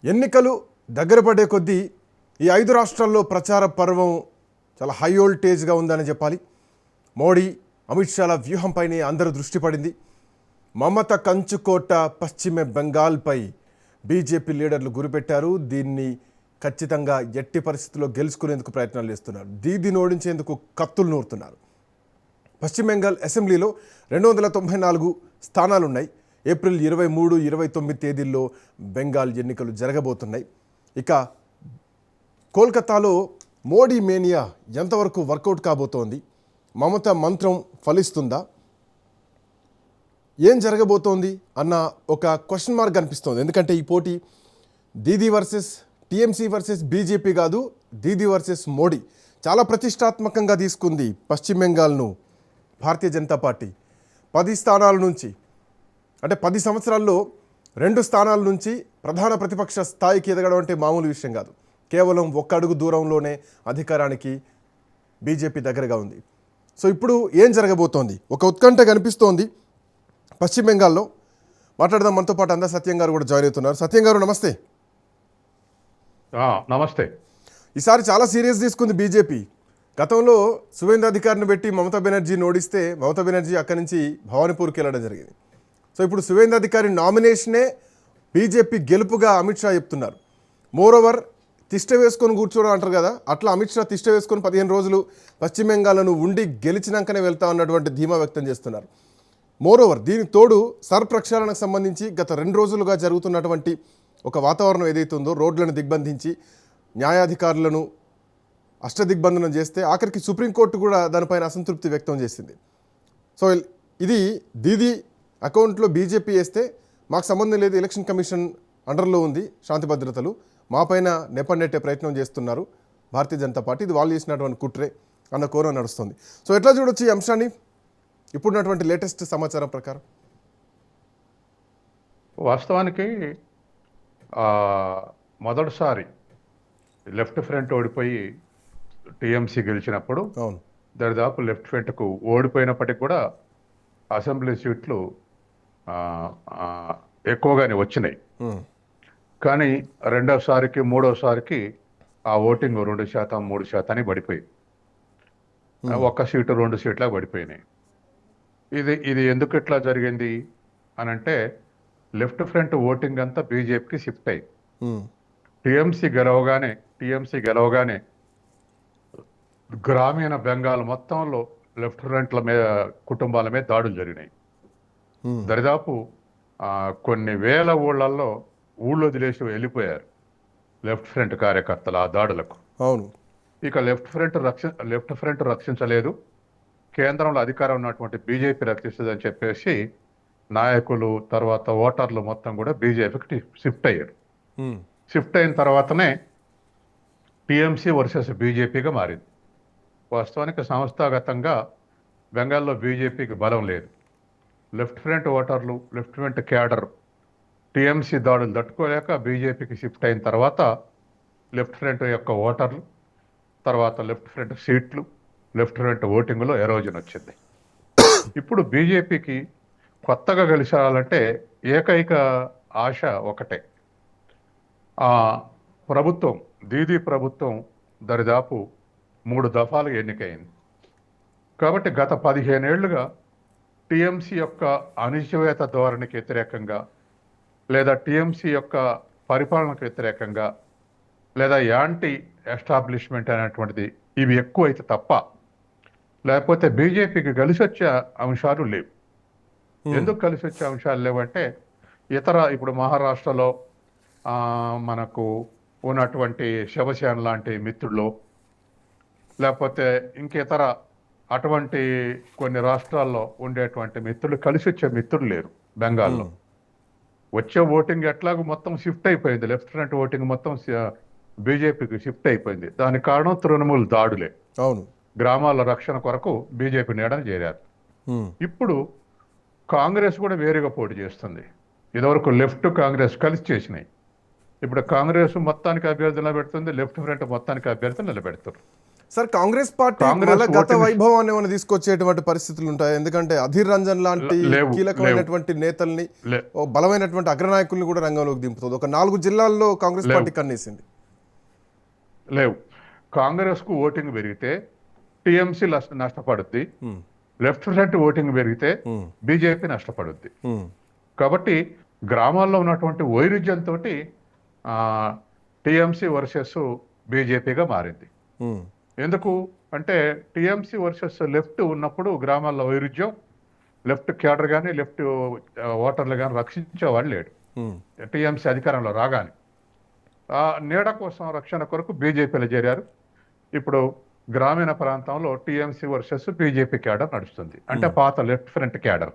ఎన్నికలు దగ్గర పడే కొద్దీ ఈ 5 రాష్ట్రాల్లో ప్రచార పర్వం చాలా హై వోల్టేజ్గా ఉందని చెప్పాలి. మోడీ అమిత్ షాల వ్యూహంపైనే అందరూ దృష్టి పడింది. మమత కంచుకోట పశ్చిమ బెంగాల్పై బీజేపీ లీడర్లు గురిపెట్టారు. దీన్ని ఖచ్చితంగా ఎట్టి పరిస్థితుల్లో గెలుచుకునేందుకు ప్రయత్నాలు చేస్తున్నారు. దీదిని ఓడించేందుకు కత్తులు నూరుతున్నారు. పశ్చిమ బెంగాల్ అసెంబ్లీలో 294 స్థానాలున్నాయి. ఏప్రిల్ 23, 29 తేదీల్లో బెంగాల్ ఎన్నికలు జరగబోతున్నాయి. ఇక కోల్కతాలో మోడీ మేనియా ఎంతవరకు వర్కౌట్ కాబోతోంది? మమత మంత్రం ఫలిస్తుందా? ఏం జరగబోతోంది అన్న ఒక క్వశ్చన్ మార్క్ కనిపిస్తోంది. ఎందుకంటే ఈ పోటీ Didi versus TMC versus BJP కాదు, దీదీ వర్సెస్ మోడీ. చాలా ప్రతిష్టాత్మకంగా తీసుకుంది పశ్చిమ బెంగాల్ను భారతీయ జనతా పార్టీ. 10 స్థానాల నుంచి, అంటే 10 సంవత్సరాల్లో 2 స్థానాల నుంచి ప్రధాన ప్రతిపక్ష స్థాయికి ఎదగడం అంటే మామూలు విషయం కాదు. కేవలం 1 అడుగు దూరంలోనే అధికారానికి బీజేపీ దగ్గరగా ఉంది. సో ఇప్పుడు ఏం జరగబోతోంది? ఒక ఉత్కంఠ కనిపిస్తోంది పశ్చిమ బెంగాల్లో. మాట్లాడదాం. మనతో పాటు అందరు సత్యం గారు కూడా జాయిన్ అవుతున్నారు. సత్యం గారు నమస్తే. నమస్తే. ఈసారి చాలా సీరియస్ తీసుకుంది బీజేపీ. గతంలో సువేంద్ర అధికారిని పెట్టి మమతా బెనర్జీని ఓడిస్తే మమతా బెనర్జీ అక్కడి నుంచి భవానీపూర్కి వెళ్ళడం జరిగింది. సో ఇప్పుడు సువేంద్ర అధికారి నామినేషనే బీజేపీ గెలుపుగా అమిత్ షా చెప్తున్నారు. మోరోవర్ తిష్ట వేసుకొని కూర్చోవడం అంటారు కదా, అట్లా అమిత్ షా తిష్ట వేసుకొని 15 రోజులు పశ్చిమ బెంగాల్ను ఉండి గెలిచినాకనే వెళ్తా అన్నటువంటి ధీమా వ్యక్తం చేస్తున్నారు. మోరోవర్ దీనికి తోడు సర్ ప్రక్షాళనకు సంబంధించి గత 2 రోజులుగా జరుగుతున్నటువంటి ఒక వాతావరణం ఏదైతే ఉందో, రోడ్లను దిగ్బంధించి న్యాయాధికారులను అష్టదిగ్బంధనం చేస్తే ఆఖరికి సుప్రీంకోర్టు కూడా దానిపైన అసంతృప్తి వ్యక్తం చేసింది. సో ఇది దీదీ అకౌంట్లో బీజేపీ వేస్తే మాకు సంబంధం లేదు, ఎలక్షన్ కమిషన్ అండర్లో ఉంది, శాంతి భద్రతలు మా పైన నెపన్నెట్టే ప్రయత్నం చేస్తున్నారు భారతీయ జనతా పార్టీ, ఇది వాళ్ళు చేసినటువంటి కుట్రే అన్న కోరం నడుస్తుంది. సో ఎట్లా చూడొచ్చు ఈ అంశాన్ని ఇప్పుడున్నటువంటి లేటెస్ట్ సమాచారం ప్రకారం? వాస్తవానికి మొదటిసారి లెఫ్ట్ ఫ్రంట్ ఓడిపోయి టీఎంసీ గెలిచినప్పుడు అవును, దరిదాపు లెఫ్ట్ ఫ్రంట్కు ఓడిపోయినప్పటికీ కూడా అసెంబ్లీ సీట్లు ఎక్కువగానే వచ్చినాయి. కానీ రెండోసారికి మూడోసారికి ఆ ఓటింగ్ 2%, 3% పడిపోయి 1 సీటు 2 సీట్లా పడిపోయినాయి. ఇది ఎందుకు ఇట్లా జరిగింది అని అంటే, లెఫ్ట్ ఫ్రంట్ ఓటింగ్ అంతా బీజేపీకి షిఫ్ట్ అయ్యి టీఎంసీ గెలవగానే గ్రామీణ బెంగాల్ మొత్తంలో లెఫ్ట్ ఫ్రంట్ల మీద కుటుంబాల మీద దాడులు జరిగినాయి. దరిదాపు కొన్ని వేల ఊళ్ళల్లో ఊళ్ళో వదిలేసి వెళ్ళిపోయారు లెఫ్ట్ ఫ్రంట్ కార్యకర్తలు ఆ దాడులకు. అవును. ఇక లెఫ్ట్ ఫ్రంట్ రక్షించలేదు, కేంద్రంలో అధికారం ఉన్నటువంటి బీజేపీ రక్షిస్తుందని చెప్పేసి నాయకులు తర్వాత ఓటర్లు మొత్తం కూడా బీజేపీకి షిఫ్ట్ అయ్యారు. షిఫ్ట్ అయిన తర్వాతనే టీఎంసీ వర్సెస్ బీజేపీగా మారింది. వాస్తవానికి సంస్థాగతంగా బెంగాల్లో బీజేపీకి బలం లేదు. లెఫ్ట్ ఫ్రంట్ ఓటర్లు, లెఫ్ట్ ఫ్రంట్ క్యాడర్ టీఎంసీ దాడులు తట్టుకోలేక బీజేపీకి షిఫ్ట్ అయిన తర్వాత లెఫ్ట్ ఫ్రంట్ యొక్క ఓటర్లు, తర్వాత లెఫ్ట్ ఫ్రంట్ సీట్లు, లెఫ్ట్ ఫ్రంట్ ఓటింగ్లో ఎరోజన్ వచ్చింది. ఇప్పుడు బీజేపీకి కొత్తగా గెలిచాలంటే ఏకైక ఆశ ఒకటే, ప్రభుత్వం దీదీ ప్రభుత్వం దరిదాపు 3 దఫాలు ఎన్నికైంది. కాబట్టి గత 15 ఏళ్లుగా టీఎంసీ యొక్క అణచివేత ధోరణికి వ్యతిరేకంగా, లేదా టీఎంసీ యొక్క పరిపాలనకు వ్యతిరేకంగా, లేదా యాంటీ ఎస్టాబ్లిష్మెంట్ అనేటువంటిది ఇవి ఎక్కువైతే తప్ప లేకపోతే బీజేపీకి కలిసి వచ్చే అంశాలు లేవు. ఎందుకు కలిసి వచ్చే అంశాలు లేవంటే, ఇప్పుడు మహారాష్ట్రలో మనకు ఉన్నటువంటి శివసేన లాంటి మిత్రులు, లేకపోతే ఇంకేతర అటువంటి కొన్ని రాష్ట్రాల్లో ఉండేటువంటి మిత్రులు కలిసి వచ్చే మిత్రులు లేరు. బెంగాల్లో వచ్చే ఓటింగ్ ఎట్లాగో మొత్తం షిఫ్ట్ అయిపోయింది, లెఫ్ట్ ఫ్రంట్ ఓటింగ్ మొత్తం బీజేపీకి షిఫ్ట్ అయిపోయింది. దానికి కారణం తృణమూల్ దాడులే. అవును, గ్రామాల రక్షణ కొరకు బీజేపీ నీడని చేరారు. ఇప్పుడు కాంగ్రెస్ కూడా వేరుగా పోటీ చేస్తుంది. ఇదివరకు లెఫ్ట్ కాంగ్రెస్ కలిసి చేసినాయి, ఇప్పుడు కాంగ్రెస్ మొత్తానికి అభ్యర్థి నిలబెడుతుంది, లెఫ్ట్ ఫ్రంట్ మొత్తానికి అభ్యర్థి నిలబెడుతున్నారు. సార్ కాంగ్రెస్ పార్టీ కాంగ్రెస్ మళ్ళా గత ఓటింగ్ వైభవాన్ని ఏమైనా తీసుకొచ్చేటువంటి పరిస్థితులు ఉంటాయి? ఎందుకంటే అధీర్ రంజన్ లాంటి లేవు కీలకమైనటువంటి నేతల్ని, లే- ఓ బలమైనటువంటి అగ్రనాయకుల్ని కూడా రంగంలోకి దింపుతుంది. ఒక 4 జిల్లాల్లో కాంగ్రెస్ లేవు పార్టీ కన్నేసింది. లేవు కాంగ్రెస్ కు ఓటింగ్ పెరిగితే టిఎంసి నష్టపడుద్ది, ఉమ్, లెఫ్ట్ ఫ్రంట్ ఓటింగ్ పెరిగితే ఉమ్, బీజేపీ నష్టపడుద్ది. ఉమ్, కాబట్టి గ్రామాల్లో ఉన్నటువంటి వైరుధ్యంతో టిఎంసి వర్సెస్ బీజేపీగా మారింది. ఉమ్, ఎందుకు అంటే టిఎంసి వర్సెస్ లెఫ్ట్ ఉన్నప్పుడు గ్రామాల్లో వైరుధ్యం, లెఫ్ట్ క్యాడర్ కానీ లెఫ్ట్ ఓటర్లు కానీ రక్షించేవాడు లేడు. ఉమ్, టిఎంసి అధికారంలో రాగానే ఆ నీడ కోసం రక్షణ కొరకు బీజేపీలో చేరారు. ఇప్పుడు గ్రామీణ ప్రాంతంలో టిఎంసి వర్సెస్ బీజేపీ క్యాడర్ నడుస్తుంది, అంటే పాత లెఫ్ట్ ఫ్రంట్ క్యాడర్.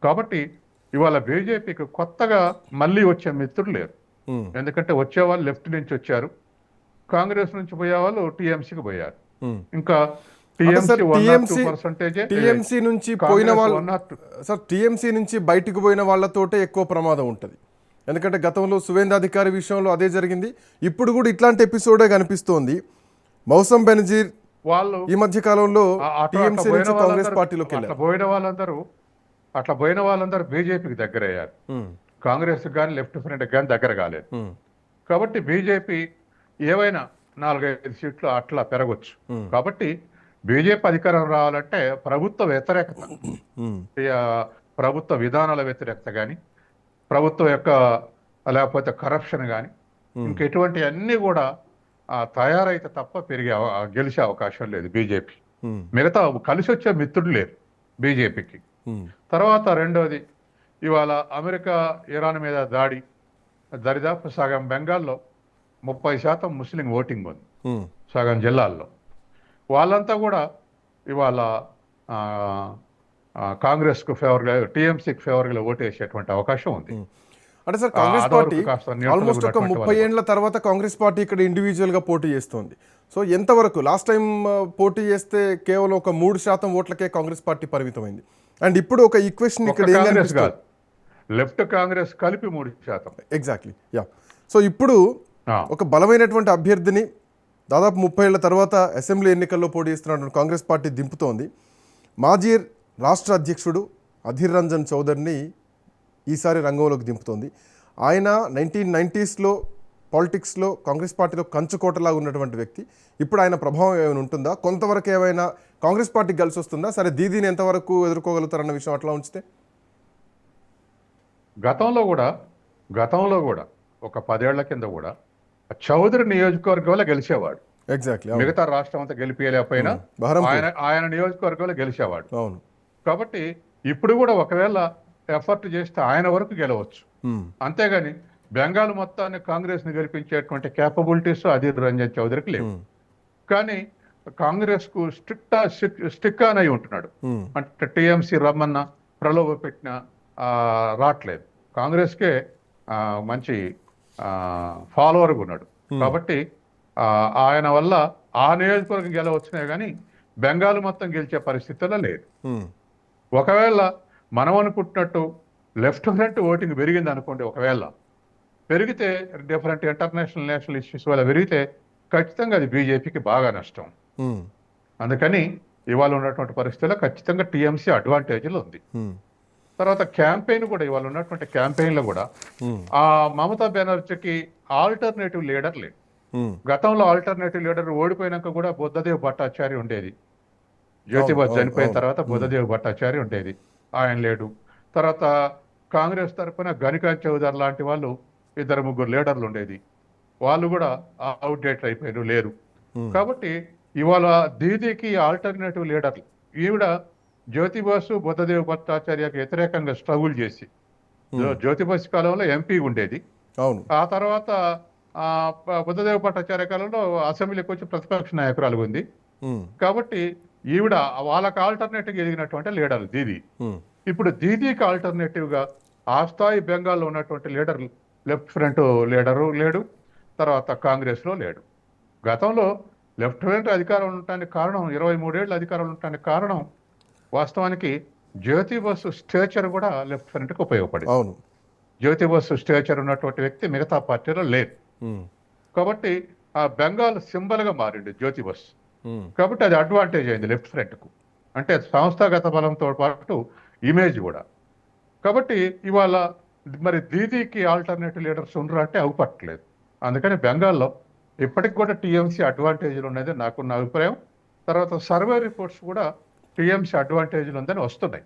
కాబట్టి ఇవాళ బీజేపీకి కొత్తగా మళ్ళీ వచ్చే మిత్రులు లేరు. ఉమ్, ఎందుకంటే వచ్చేవాళ్ళు లెఫ్ట్ నుంచి వచ్చారు, కాంగ్రెస్ నుంచి పోయేవాళ్ళు టీఎంసీకి పోయారు. ఉమ్. ఇంకా అంటే సార్ టీఎంసీ టీఎంసీ నుంచి పోయిన వాళ్ళు, సార్ టీఎంసీ నుంచి బయటికి పోయిన వాళ్ళతోటే ఎక్కువ ప్రమాదం ఉంటుంది. ఎందుకంటే గతంలో సువేందాధికారి విషయంలో అదే జరిగింది. ఇప్పుడు కూడా ఇట్లాంటి ఎపిసోడే కనిపిస్తోంది. మౌసం బెనజీర్ వాళ్ళు ఈ మధ్య కాలంలో అట్లా టీఎంసీ పోయిన నుంచి కాంగ్రెస్ వాళ్ళందరూ పార్టీలోకి అట్లా వెళ్ళారు. పోయిన వాళ్ళందరూ బీజేపీకి దగ్గర అయ్యారు. ఉమ్, కాంగ్రెస్ కానీ లెఫ్ట్ ఫ్రంట్ కానీ దగ్గర కాలేదు. ఉమ్, కాబట్టి బీజేపీ ఏవైనా 4-5 సీట్లు అట్లా పెరగొచ్చు. ఉమ్, కాబట్టి బీజేపీ అధికారం రావాలంటే ప్రభుత్వ వ్యతిరేకత, ఉమ్, ఆ, ప్రభుత్వ విధానాల వ్యతిరేకత కానీ, ప్రభుత్వం యొక్క లేకపోతే కరప్షన్ కానీ, ఇంకెటువంటి అన్నీ కూడా తయారైతే తప్ప గెలిచే అవకాశం లేదు బీజేపీ. ఉమ్, మిగతా కలిసి వచ్చే మిత్రుడు లేరు బీజేపీకి. ఉమ్, తర్వాత రెండోది, ఇవాళ అమెరికా ఇరాన్ మీద దాడి, దరిదాపు సగం బెంగాల్లో 30% ముస్లిం ఓటింగ్ ఉంది, ఉమ్, సగం జిల్లాల్లో. వాళ్ళంతా కూడా ఇవాళ ఆ, కాంగ్రెస్కు ఫేవర్గా, టీఎంసీకి ఫేవర్గా ఓటేసేటువంటి అవకాశం ఉంది. అంటే సార్ కాంగ్రెస్ అదవరకు పార్టీ కాస్త నియంత్రణలో ఆల్మోస్ట్ ఒక ఉన్నటువంటి 30 ఏండ్ల తర్వాత కాంగ్రెస్ పార్టీ ఇక్కడ ఇండివిజువల్ గా పోటీ చేస్తోంది. సో ఎంతవరకు లాస్ట్ టైం పోటీ చేస్తే కేవలం ఒక 3% ఓట్లకే కాంగ్రెస్ పార్టీ పరిమితమైంది. అండ్ ఇప్పుడు ఒక ఈక్వేషన్ ఇక్కడ ఏం కాంగ్రెస్ కనిపిస్తుంది? కాదు, లెఫ్ట్ కాంగ్రెస్ కలిపి 3%. Exactly, yeah. సో ఇప్పుడు ఆ, ఒక బలమైనటువంటి అభ్యర్థిని దాదాపు 30 ఏళ్ల తర్వాత అసెంబ్లీ ఎన్నికల్లో పోటీ చేస్తున్నటువంటి కాంగ్రెస్ పార్టీ దింపుతోంది. మాజీ రాష్ట్ర అధ్యక్షుడు అధీర్ రంజన్ చౌదరిని ఈసారి రంగంలోకి దింపుతోంది. ఆయన 1990s పాలిటిక్స్లో కాంగ్రెస్ పార్టీలో కంచుకోటలాగా ఉన్నటువంటి వ్యక్తి. ఇప్పుడు ఆయన ప్రభావం ఏమైనా ఉంటుందా? కొంతవరకు ఏమైనా కాంగ్రెస్ పార్టీకి కలిసి వస్తుందా? సరే, దీదీని ఎంతవరకు ఎదుర్కోగలుగుతారన్న విషయం అట్లా ఉంచితే, గతంలో కూడా ఒక 10 ఏళ్ల కింద కూడా చౌదరి నియోజకవర్గంలో గెలిచేవాడు. ఎగ్జాక్ట్లీ, మిగతా రాష్ట్రం అంతా గెలిపియలేకపోయినా ఆయన నియోజకవర్గంలో గెలిచేవాడు. అవును. కాబట్టి ఇప్పుడు కూడా ఒకవేళ ఎఫర్ట్ చేస్తే ఆయన వరకు గెలవచ్చు. అంతేగాని బెంగాల్ మొత్తాన్ని కాంగ్రెస్ ని గెలిపించేటువంటి క్యాపబిలిటీస్ అధీర్ రంజన్ చౌదరికి లేవు. కానీ కాంగ్రెస్ కు స్టిక్ ఆన్ అయి ఉంటున్నాడు. అంటే టీఎంసీ రమ్మన్న ప్రలోభ పెట్టిన రావట్లేదు. కాంగ్రెస్కే మంచి ఫాలోవర్గా ఉన్నాడు. కాబట్టి ఆయన వల్ల ఆ నియోజకవర్గం గెలవచ్చునే కానీ బెంగాల్ మొత్తం గెలిచే పరిస్థితుల్లో లేదు. ఒకవేళ మనం అనుకుంటున్నట్టు లెఫ్ట్ ఫ్రంట్ ఓటింగ్ పెరిగింది అనుకోండి, ఒకవేళ పెరిగితే డిఫరెంట్ ఇంటర్నేషనల్ నేషనల్ ఇష్యూస్ వల్ల పెరిగితే ఖచ్చితంగా అది బీజేపీకి బాగా నష్టం. అందుకని ఇవాళ ఉన్నటువంటి పరిస్థితుల్లో ఖచ్చితంగా టీఎంసీ అడ్వాంటేజ్లో ఉంది. తర్వాత క్యాంపెయిన్ కూడా, ఇవాళ ఉన్నటువంటి క్యాంపెయిన్లో కూడా ఆ మమతా బెనర్జీకి ఆల్టర్నేటివ్ లీడర్ లేడు. గతంలో ఆల్టర్నేటివ్ లీడర్ ఓడిపోయినాక కూడా బుద్ధదేవ్ భట్టాచార్య ఉండేది. జ్యోతిబా చనిపోయిన తర్వాత బుద్ధదేవ్ భట్టాచార్య ఉండేది, ఆయన లేడు. తర్వాత కాంగ్రెస్ తరఫున గణికాంత్ చౌదరి లాంటి వాళ్ళు 2-3 లీడర్లు ఉండేది, వాళ్ళు కూడా అవుట్డేట్ అయిపోయారు, లేరు. కాబట్టి ఇవాళ దీదీకి ఆల్టర్నేటివ్ లీడర్లు, ఈవిడ జ్యోతిబాసు బుద్ధదేవ్ భట్టాచార్యకి వ్యతిరేకంగా స్ట్రగుల్ చేసి, జ్యోతిబాసు కాలంలో ఎంపీ ఉండేది, ఆ తర్వాత బుద్ధదేవ్ భట్టాచార్య కాలంలో అసెంబ్లీకి వచ్చి ప్రతిపక్ష నాయకురాలు ఉంది. కాబట్టి ఈవిడ వాళ్ళకి ఆల్టర్నేటివ్ ఎదిగినటువంటి లీడర్ దీదీ. ఇప్పుడు దీదీకి ఆల్టర్నేటివ్ గా ఆ స్థాయి బెంగాల్లో ఉన్నటువంటి లీడర్, లెఫ్ట్ ఫ్రంట్ లీడరు లేడు, తర్వాత కాంగ్రెస్ లో లేడు. గతంలో లెఫ్ట్ ఫ్రంట్ అధికారం ఉండటానికి కారణం, 23 ఏళ్ళు అధికారం ఉండటానికి కారణం వాస్తవానికి జ్యోతిబసు స్టేచర్ కూడా లెఫ్ట్ ఫ్రంట్ కి ఉపయోగపడింది. జ్యోతిబసు స్టేచర్ ఉన్నటువంటి వ్యక్తి మిగతా పార్టీలో లేదు. కాబట్టి ఆ బెంగాల్ సింబల్ గా మారింది జ్యోతిబస్. కాబట్టి అది అడ్వాంటేజ్ అయింది లెఫ్ట్ ఫ్రంట్కు, అంటే సంస్థాగత బలంతో పాటు ఇమేజ్ కూడా. కాబట్టి ఇవాళ మరి దీదీకి ఆల్టర్నేటివ్ లీడర్స్ ఉండరు అంటే అవుపట్టలేదు. అందుకని బెంగాల్లో ఇప్పటికి కూడా టీఎంసీ అడ్వాంటేజ్లు ఉన్నది నాకున్న అభిప్రాయం. తర్వాత సర్వే రిపోర్ట్స్ కూడా టీఎంసీ అడ్వాంటేజ్లు ఉందని వస్తున్నాయి.